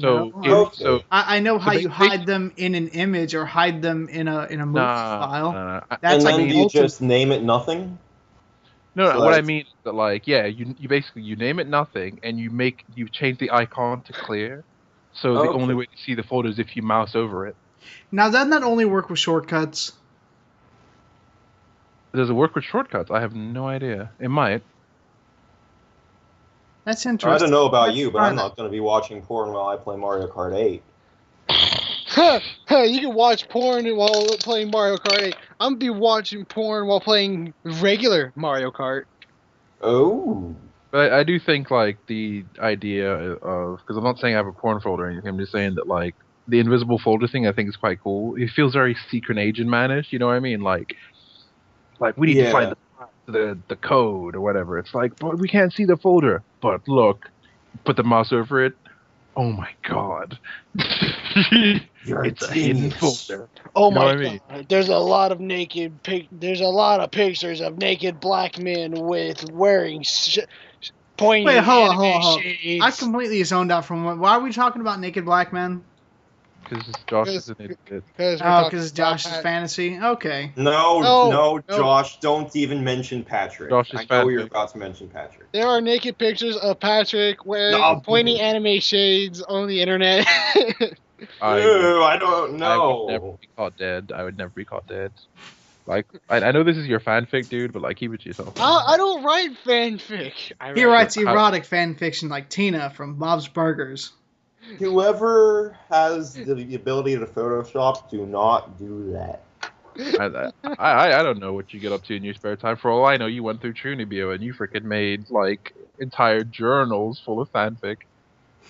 So no. Okay. I know how So you hide them in an image or hide them in a movie file. Nah. That's and like then the do you ultimate. just name it nothing? No, So what I that's- mean is that like, yeah, you basically you name it nothing and you change the icon to clear. So the Okay. only way to see the folder is if you mouse over it. Now, doesn't that only work with shortcuts? Does it work with shortcuts? I have no idea. It might. That's interesting. I don't know about Let's you, but try I'm that. not going to be watching porn while I play Mario Kart 8. You can watch porn while playing Mario Kart 8. I'm gonna be watching porn while playing regular Mario Kart. Oh. But I do think like the idea of, because I'm not saying I have a porn folder or anything. I'm just saying that like the invisible folder thing I think is quite cool. It feels very Secret Agent manish. You know what I mean? Like we need to find Yeah. the code or whatever. It's like, but we can't see the folder. But look, put the mouse over it. Oh my god. You're a It's a hidden genius. folder. Oh You know my what I mean? god! There's a lot of There's a lot of pictures of naked black men with wearing pointy Wait, hold on, anime hold on, hold on. I shades. completely zoned out from what. Why are we talking about naked black men? Because Josh is an idiot. Because we're Oh, talking because about Josh's fantasy. Okay. No, No, no, no. Josh, don't even mention Patrick. Josh's I know you're fanfic. about to mention Patrick. There are naked pictures of Patrick wearing No. pointy anime shades on the internet. Ew, I don't I would never know. be caught dead. I would never be caught dead. Like, I know this is your fanfic, dude, but like, keep it to yourself. I don't write fanfic. He writes How- erotic fan fiction like Tina from Bob's Burgers. Whoever has the ability to Photoshop, do not do that. I don't know what you get up to in your spare time. For all I know, you went through Trunibio and you freaking made like entire journals full of fanfic.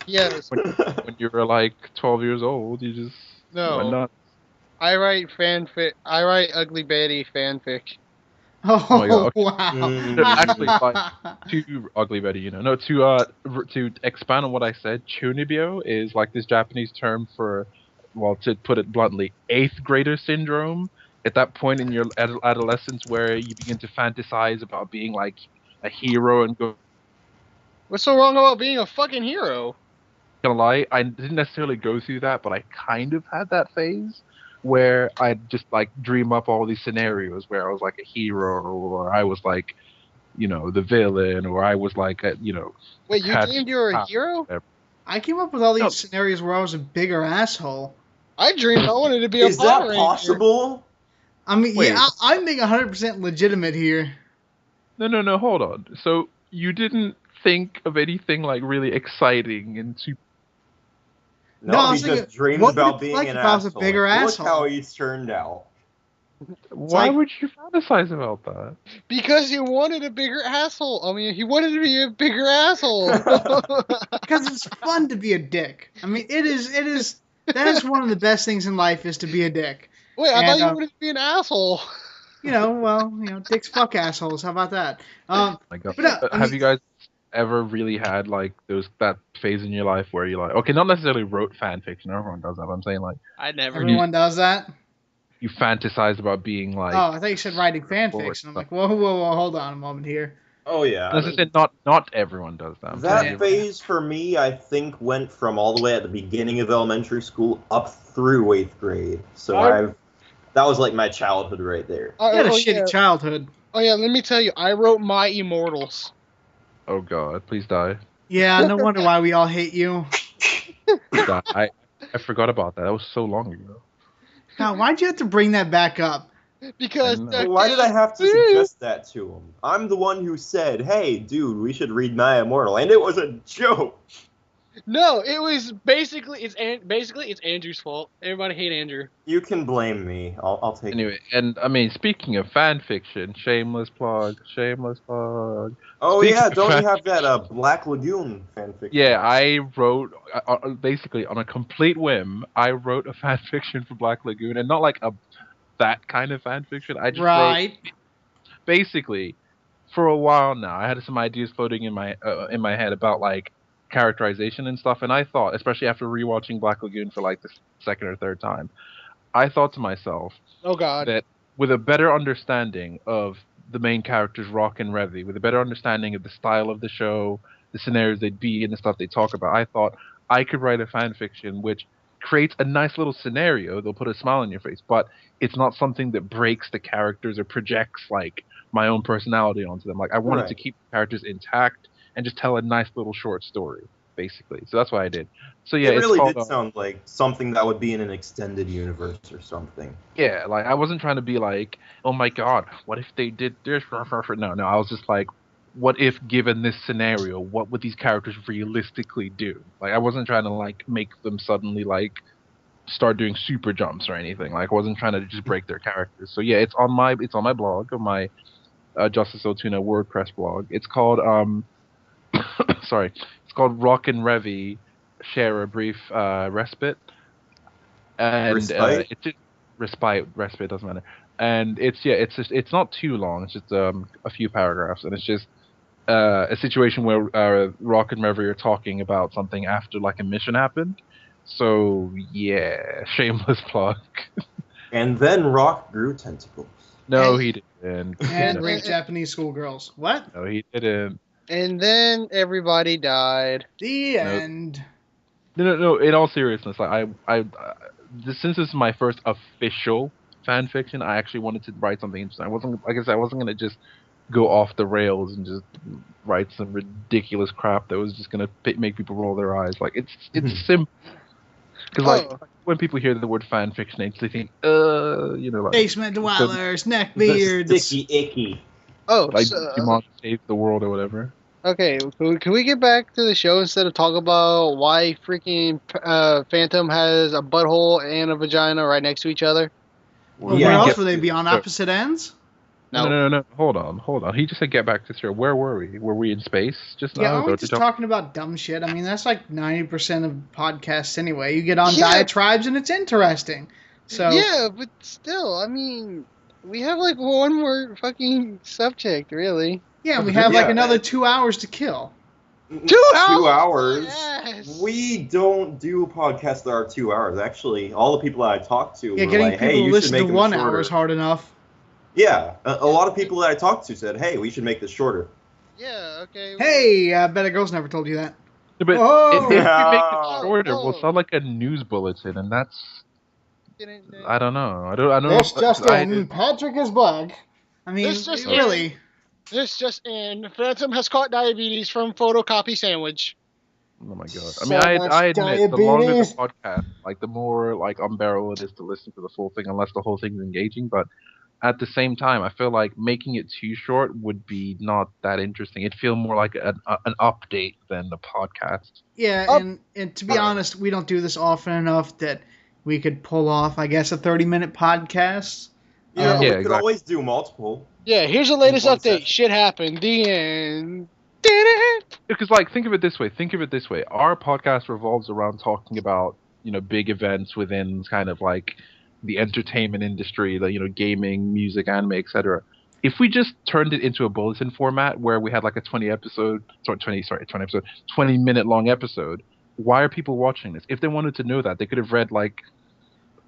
Yes. When you were like 12 years old, you just went No. nuts. I write fanfic. I write Ugly Betty fanfic. Oh, my God, okay. wow. Actually, like, to Ugly Betty, you know. No, to expand on what I said, Chunibyo is like this Japanese term for, well, to put it bluntly, eighth grader syndrome. At that point in your adolescence where you begin to fantasize about being like a hero and go. What's so wrong about being a fucking hero? Gonna lie, I didn't necessarily go through that, but I kind of had that phase where I'd just like dream up all these scenarios where I was like a hero, or I was like, you know, the villain, or I was like, you know, Wait, you had dreamed you were a hero? I came up with all these No. scenarios where I was a bigger asshole. I dreamed I wanted to be a Is Power that Ranger. possible? I mean, Wait. yeah, I'm being 100% legitimate here. No, hold on. So you didn't think of anything like really exciting and super. No, I he was thinking, just dreamed what would about it be being like an if I was a asshole. bigger Like, asshole? Look how he's turned out. Why like- would you fantasize about that? Because he wanted a bigger asshole. I mean, he wanted to be a bigger asshole. Because it's fun to be a dick. I mean, it is. That is one of the best things in life is to be a dick. Wait, I thought And, you wanted to be an asshole. Dicks fuck assholes. How about that? Oh my God. But no, I Have mean- you guys ever really had like that phase in your life where you like, okay, not necessarily wrote fan fiction, everyone does that, but I'm saying like I never. Everyone does that. you fantasize about being like. Oh, I thought you said writing fan Or fiction. I'm like, whoa, hold on a moment here. Oh yeah. As I said, not everyone does that. I'm That saying phase for me, I think, went from all the way at the beginning of elementary school up through 8th grade. So that was like my childhood right there. You had a oh, shitty yeah. childhood. Oh yeah, let me tell you, I wrote my Immortals. oh God, please die. Yeah, no wonder why we all hate you. Please die. I forgot about that. That was so long ago. God, why'd you have to bring that back up? Because I know. Why did I have to suggest that to him? I'm the one who said, "Hey, dude, we should read My Immortal," and it was a joke. No, it was basically it's Andrew's fault. Everybody hate Andrew. You can blame me. I'll take it. Anyway, and I mean, speaking of fan fiction, shameless plug. Oh Speaking yeah, of don't fan- you have that Black Lagoon fanfic? Yeah, I wrote basically on a complete whim. I wrote a fan fiction for Black Lagoon, and not like that kind of fan fiction. I just wrote Right. basically for a while now. I had some ideas floating in my head about like characterization and stuff, and I thought, especially after rewatching Black Lagoon for like the second or third time, I thought to myself Oh God. that with a better understanding of the main characters, Rock and Revy, with a better understanding of the style of the show, the scenarios they'd be in, the stuff they talk about, I thought I could write a fan fiction which creates a nice little scenario. They'll put a smile on your face, but it's not something that breaks the characters or projects like my own personality onto them. Like I wanted to Right. keep the characters intact and just tell a nice little short story, basically. So that's what I did. So yeah, It it's really called, did sound like something that would be in an extended universe or something. yeah, like I wasn't trying to be like, oh my God, what if they did this? No, I was just like, what if given this scenario, what would these characters realistically do? Like I wasn't trying to like make them suddenly like start doing super jumps or anything. Like I wasn't trying to just break their characters. So yeah, it's on my blog, on my Justice Otuna WordPress blog. It's called sorry, it's called Rock and Revy Share a Brief Respite, and Respite? it's just respite doesn't matter. And it's not too long. It's just a few paragraphs, and it's just a situation where Rock and Revy are talking about something after like a mission happened. So yeah, shameless plug. And then Rock grew tentacles. No, he didn't. And No, raped Japanese schoolgirls. What? no, he didn't. And then everybody died. The No. end. No. In all seriousness, like since this is my first official fan fiction, I actually wanted to write something interesting. I wasn't, like I said, I wasn't gonna just go off the rails and just write some ridiculous crap that was just gonna make people roll their eyes. Like it's simple. Because like when people hear the word fan fiction, they think, like Basement dwellers, The neckbeards. sticky icky. Oh, like so, Pokemon save the world or whatever. okay. Can we get back to the show instead of talking about why freaking Phantom has a butthole and a vagina right next to each other? Well, Yeah, where else get would they to be the on show. opposite ends? No. Hold on. He just said get back to the show. Where were we? Were we in space just now? Yeah, Is aren't that we what just you're talking about dumb shit? I mean, that's like 90% of podcasts anyway. You get on Yeah. diatribes and it's interesting. So Yeah, but still, I mean, we have like one more fucking subject, really. yeah, we Yeah, have like yeah, another 2 hours to kill. 2 2 hours? hours. Yes. We don't do podcasts that are 2 hours. Actually, all the people that I talked to Yeah, were getting like, people "Hey, to you should listen to make them 1 shorter." hour is hard enough. Yeah, a lot of people that I talked to said, "Hey, we should make this shorter." Yeah. Okay. Hey, I bet a girl's never told you that. But Oh! if we make it Oh, shorter, oh. we'll sound like a news bulletin, and that's I don't know. I don't This know. just in, Patrick is black. I mean, This just really. This just in: Phantom has caught diabetes from photocopy sandwich. Oh my god! I So mean, much I admit the longer the diabetes. podcast, like the more like unbearable it is to listen to the full thing, unless the whole thing's engaging. But at the same time, I feel like making it too short would be not that interesting. It'd feel more like an update than the podcast. Yeah, Up. and to be honest, we don't do this often enough that we could pull off, I guess, a 30-minute podcast. yeah, we Yeah, could exactly. always do multiple. Yeah, here's the latest one update. session. Shit happened. The end. Because like think of it this way. Our podcast revolves around talking about big events within kind of like the entertainment industry, the gaming, music, anime, etc. If we just turned it into a bulletin format where we had like a 20 minute long episode, why are people watching this? If they wanted to know that, they could have read like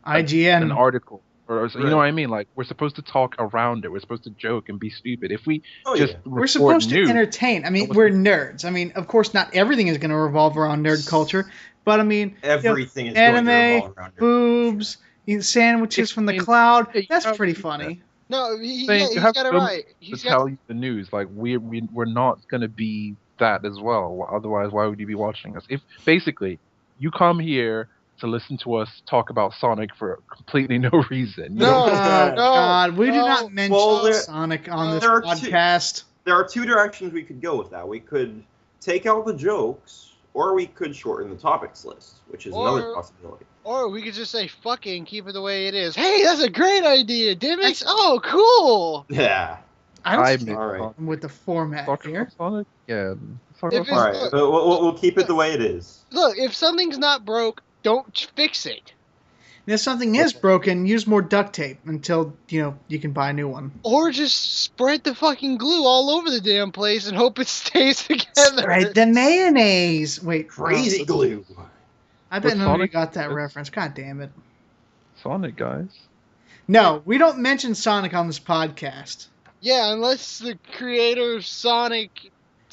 an IGN. article. Or you know Right. what I mean? Like we're supposed to talk around it. We're supposed to joke and be stupid. If we Oh, just yeah. We're report supposed news, to entertain. I mean, Almost- we're nerds. I mean, of course, not everything is going to revolve around nerd culture, but I mean, Everything is going to anime, revolve around your boobs, sandwiches from the mean, cloud. yeah, you That's have pretty to do funny. No, Saying he's have got it so right. to He's got. tell you the news. Like we're not gonna be that as well. Otherwise, why would you be watching us? If basically you come here to listen to us talk about Sonic for completely no reason. You No, don't. Oh, no, God. We do no. not mention Well, there- Sonic on this there are two- podcast. There are two directions we could go with that. We could take out the jokes, or we could shorten the topics list, which is another Or- possibility. Or we could just say fucking keep it the way it is. Hey, that's a great idea, Dimmicks. Oh, cool. Yeah. I don't I see miss All right. problem with the format Talk here. about Sonic. Yeah. Talk If about All it's- Sonic. right. We'll keep it the way it is. Look, if something's not broke, don't fix it. And if something is broken, use more duct tape until, you can buy a new one. Or just spread the fucking glue all over the damn place and hope it stays together. Spread the mayonnaise. Wait, Crazy glue. I bet But nobody Sonic got that is- reference. God damn it. Sonic, guys. No, we don't mention Sonic on this podcast. Yeah, unless the creator of Sonic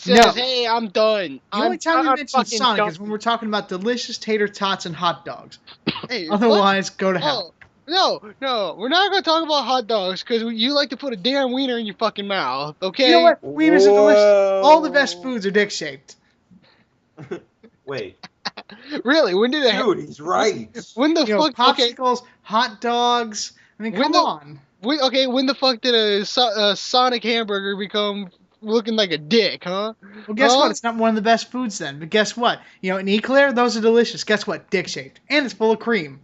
No. says, "Hey, I'm done." The only time we I'm mention fucking Sonic done. is when we're talking about delicious tater tots and hot dogs. Hey, what? Otherwise, go to hell. Oh, no, we're not gonna talk about hot dogs because you like to put a damn wiener in your fucking mouth. Okay? You know what? Wieners are delicious. All the Whoa. best foods are dick shaped. Wait, Really? When did it? dude, he's right. When the You know, fuck? Okay, popsicles, hot dogs. I mean, When come the- on. when the fuck did a Sonic hamburger become looking like a dick, huh? Well, guess Huh? what? It's not one of the best foods then. But guess what? In Eclair, those are delicious. Guess what? Dick shaped. And it's full of cream.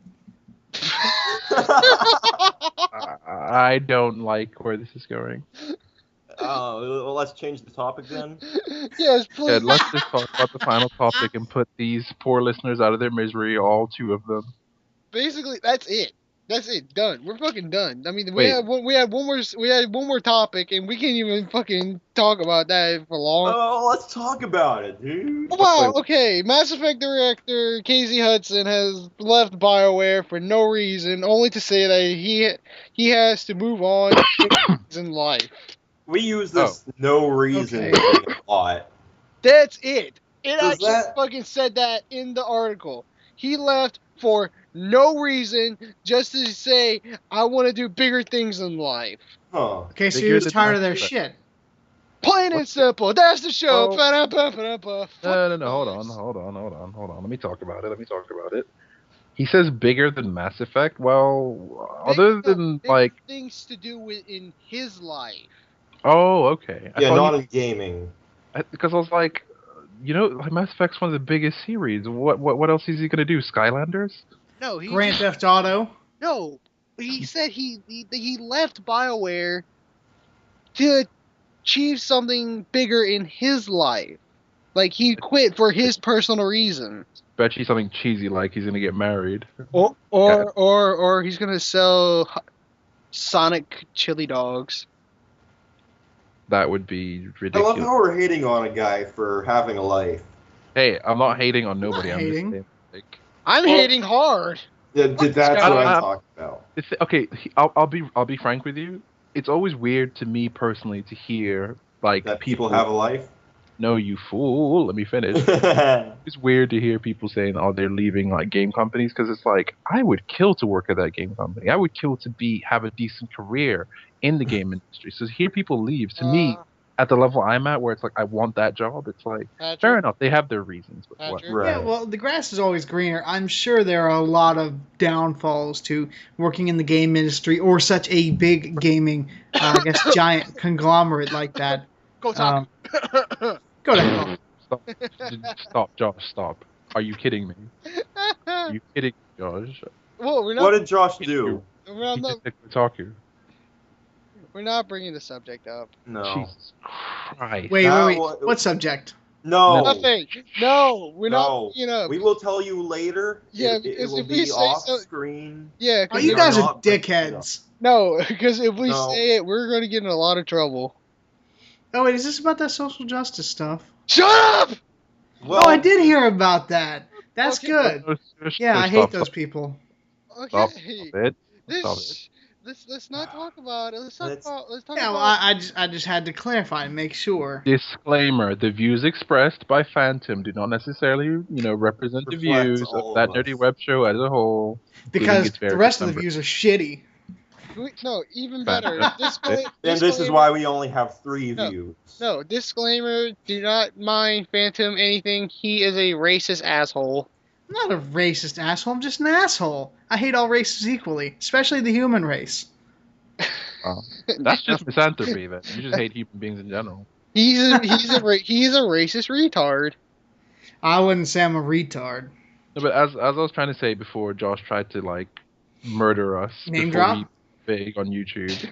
I don't like where this is going. Well, let's change the topic then. Yes, Yeah, please. let's just talk about the final topic and put these poor listeners out of their misery, all two of them. Basically, that's it. That's it. Done. We're fucking done. I mean, Wait. we had one more topic, and we can't even fucking talk about that for long. Oh, let's talk about it, dude. Wow. Wait. Okay. Mass Effect director Casey Hudson has left BioWare for no reason, only to say that he has to move on in life. We use Oh. this no reason Okay. thing a lot. That's it. It Does actually that- fucking said that in the article. He left for no reason, just to say, I want to do bigger things in life. Huh. Okay, so Bigger he was than tired of their Mass Effect. shit. Plain and simple. That's the show. Oh. Ba-da-ba-ba-da-ba. No. Hold on. Let me talk about it. He says bigger than Mass Effect. Well, other than Bigger like, things to do with in his life. oh, okay. Yeah, not in gaming. Because I was like, like Mass Effect's one of the biggest series. What else is he gonna do? Skylanders? No, he Grand Theft Auto. no. He said he left BioWare to achieve something bigger in his life. Like he quit for his personal reasons. Bet you something cheesy like he's gonna get married. Or he's gonna sell Sonic chili dogs. That would be I love ridiculous. how we're hating on a guy for having a life. Hey, I'm not hating on nobody. not I'm just hating. saying, like, I'm Well- hating hard. Yeah, that's what I'm talking about. okay. I'll be frank with you. It's always weird to me personally to hear like That people have a life. No, you fool. Let me finish. It's weird to hear people saying, "Oh, they're leaving like game companies," because it's like I would kill to work at that game company. I would kill to have a decent career in the game industry. So to hear people leave, to me, at the level I'm at, where it's like I want that job, it's like Patrick, fair enough. They have their reasons, but what? Patrick? Right. Yeah, well, the grass is always greener. I'm sure there are a lot of downfalls to working in the game industry or such a big gaming, I guess, giant conglomerate like that. Go talk. Go to hell. Stop, Josh. Stop. Are you kidding me? Are you kidding, me, Josh? Well, we're What not. did Josh do? He We're not. just said Kotaku. We're not bringing the subject up. No. Jesus Christ. Wait. That What subject? No. Nothing. No, we're not No. bringing it up. We will tell you later. Yeah, it because will if we be say off so- screen. Yeah, Oh, cause you we guys are are not bringing it dickheads. no, because if we No. say it, we're going to get in a lot of trouble. Oh, wait, is this about that social justice stuff? Shut up! Well, Oh, I did hear about that. That's Okay. good. Yeah, I hate those people. Stop Okay. it. Stop it. Let's not talk about it. Let's talk Let's- Yeah, well, about. I just had to clarify and make sure. Disclaimer: the views expressed by Phantom do not necessarily, represent the Reflect views all of that of nerdy us. web show as a whole. Because its the various rest of the members. views are shitty. No, even better. Fantastic. And this is why we only have 3 No. views. No, disclaimer. Do not mind Phantom anything. He is a racist asshole. I'm not a racist asshole. I'm just an asshole. I hate all races equally, especially the human race. That's just misanthropy. Then you just hate human beings in general. he's a racist retard. I wouldn't say I'm a retard. No, but as I was trying to say before, Josh tried to like murder us Name before drop? we big on YouTube.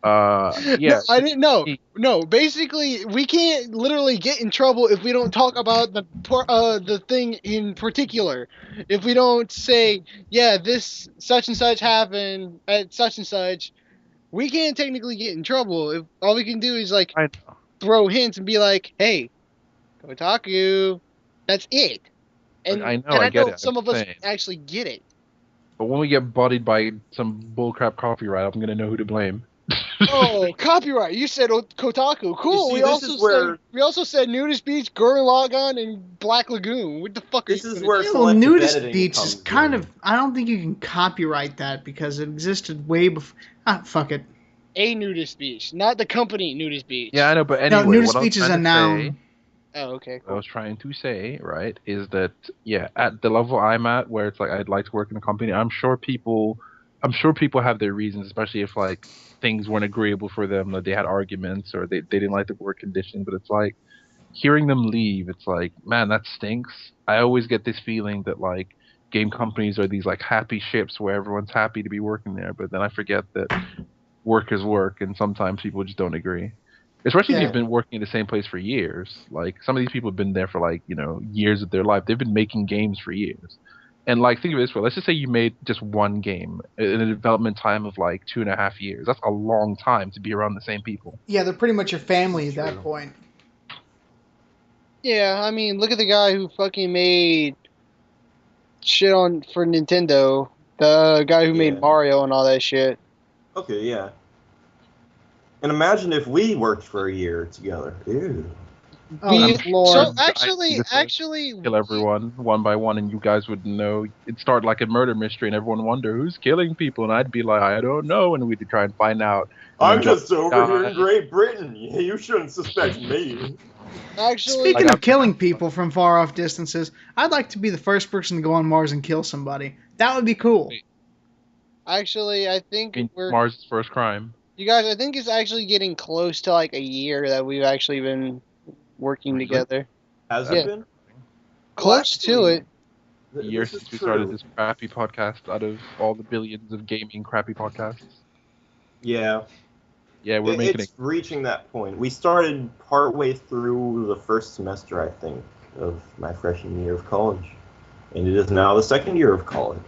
Yeah. No, I didn't know. he- No, basically, we can't literally get in trouble if we don't talk about the thing in particular. If we don't say, yeah, this such and such happened at such and such, we can't technically get in trouble. If all we can do is like I know. throw hints and be like, hey, Kotaku, that's it. And I know, and I get it, I'm some of us saying. actually get it. But when we get bodied by some bullcrap copyright, I'm gonna know who to blame. Oh, copyright! You said Kotaku. Cool. see, We this also is where- said Nudist Beach, Gurren Lagann, and Black Lagoon. What the fuck This are you is gonna where do? Yeah, well, selective nudist editing beach is comes kind in. of. I don't think you can copyright that because it existed way before. Fuck it. A Nudist Beach, not the company Nudist Beach. Yeah, I know, but No, anyway, nudist what I was beach is trying a to noun. say- Oh, okay. What I was trying to say, right, is that yeah, at the level I'm at, where it's like I'd like to work in a company, I'm sure people have their reasons, especially if like things weren't agreeable for them, that they had arguments or they didn't like the work conditions. But it's like hearing them leave, it's like, man, that stinks. I always get this feeling that like game companies are these like happy ships where everyone's happy to be working there, but then I forget that work is work, and sometimes people just don't agree. Especially if Yeah. you've been working at the same place for years. Like some of these people have been there for like years of their life. They've been making games for years. And like think of it this way: let's just say you made just one game in a development time of like 2.5 years. That's a long time to be around the same people. Yeah, they're pretty much your family at True. that point. Yeah, I mean, look at the guy who fucking made shit on for Nintendo. The guy who Yeah. made Mario and all that shit. Okay, yeah. And imagine if we worked for a year together. Ew. Oh, We, Lord. so I'd be actually, the first actually, kill everyone one by one, and you guys would know. It'd start like a murder mystery, and everyone wonder who's killing people, and I'd be like, I don't know, and we'd try and find out. And I'm then John just over here in died. Great Britain. You shouldn't suspect me. actually, Speaking Like, of killing people from far off distances, I'd like to be the first person to go on Mars and kill somebody. That would be cool. Wait. actually, I think in we're, Mars' first crime. you guys, I think it's actually getting close to like a year that we've actually been working Really? together. Has Yeah. it been? Close to it. A year This is since we started true. this crappy podcast out of all the billions of gaming crappy podcasts. Yeah. Yeah, we're making It's it. reaching that point. We started partway through the first semester, I think, of my freshman year of college. And it is now the second year of college.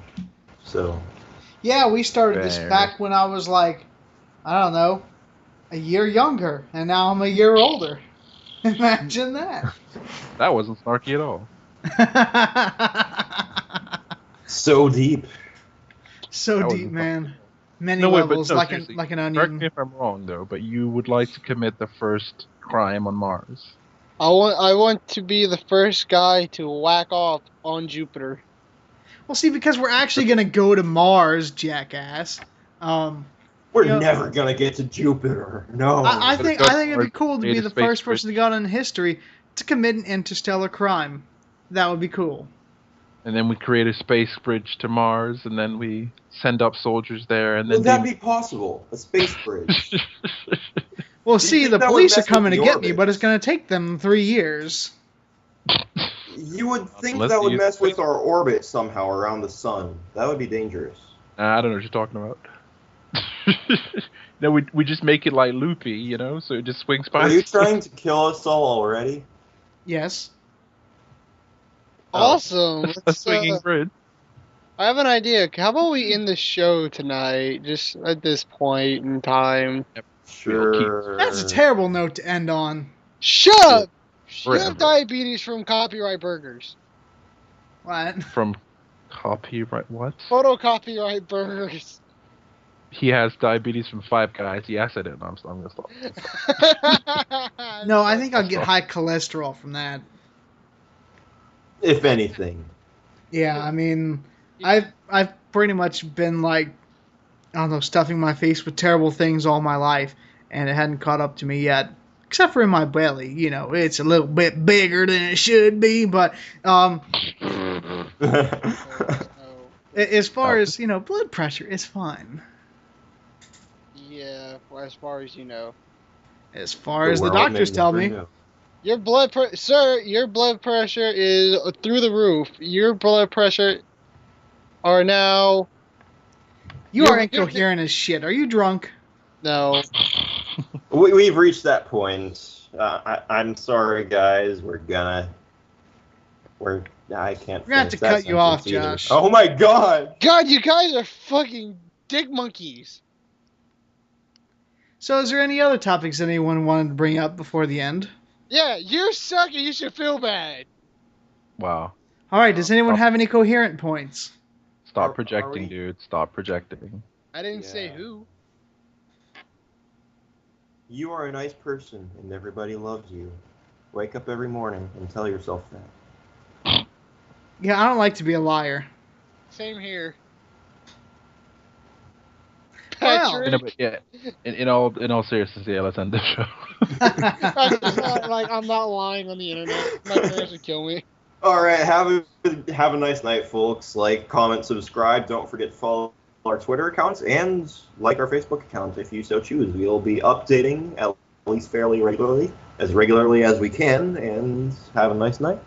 So, Yeah, we started this Fair. back when I was like, I don't know, a year younger, and now I'm a year older. Imagine that. That wasn't snarky at all. so deep. So That deep, wasn't man. Many No, wait, but levels, no, like seriously. an Correct me onion. if I'm wrong, though, but you would like to commit the first crime on Mars. I want to be the first guy to whack off on Jupiter. Well, see, because we're actually gonna go to Mars, jackass. We're You know- never going to get to Jupiter. No. I But think it it'd be cool to made be a the space first person to go in history to commit an interstellar crime. That would be cool. And then we create a space bridge to Mars, and then we send up soldiers there, and then Would that be possible? A space bridge? Well, Do you see, think the that would police are mess with coming to the get me, orbit? but it's gonna take them 3 years. You would think Unless that they would use mess with space- our orbit somehow around the sun. That would be dangerous. I don't know what you're talking about. No, we just make it like loopy, so it just swings by. Are you trying to kill us all already? Yes. Awesome. a Let's, swinging bridge? I have an idea. How about we end the show tonight, just at this point in time? Sure. That's a terrible note to end on. Shut up! You Forever. have diabetes from copyright burgers. What? From copyright what? Photo copyright burgers. He has diabetes from Five Guys. Yes, I did. I'm gonna stop. No, I think I'll get high cholesterol from that. If anything. Yeah, I mean, I've pretty much been like, I don't know, stuffing my face with terrible things all my life, and it hadn't caught up to me yet. Except for in my belly, it's a little bit bigger than it should be. But as far as blood pressure, it's fine. Yeah, as far as you know. As far as the doctors tell me. Your sir, your blood pressure is through the roof. Your blood pressure are now. You are incoherent as shit. Are you drunk? No. We've reached that point. I'm sorry, guys. I can't. We're gonna have to cut you off, Josh. Oh my god! God, you guys are fucking dick monkeys. So, is there any other topics anyone wanted to bring up before the end? Yeah, you suck and you should feel bad. Wow. All right. Does anyone have any coherent points? Stop Are projecting, we- dude. Stop projecting. I didn't say Yeah. who. You are a nice person, and everybody loves you. Wake up every morning and tell yourself that. Yeah, I don't like to be a liar. Same here. Well. Patrick. But yeah, in all seriousness, yeah, let's end the show. Like I'm not lying on the internet. My parents would kill me. All right, have a nice night, folks. Like, comment, subscribe. Don't forget to follow our Twitter accounts and like our Facebook account if you so choose. We'll be updating at least fairly regularly as we can. And have a nice night.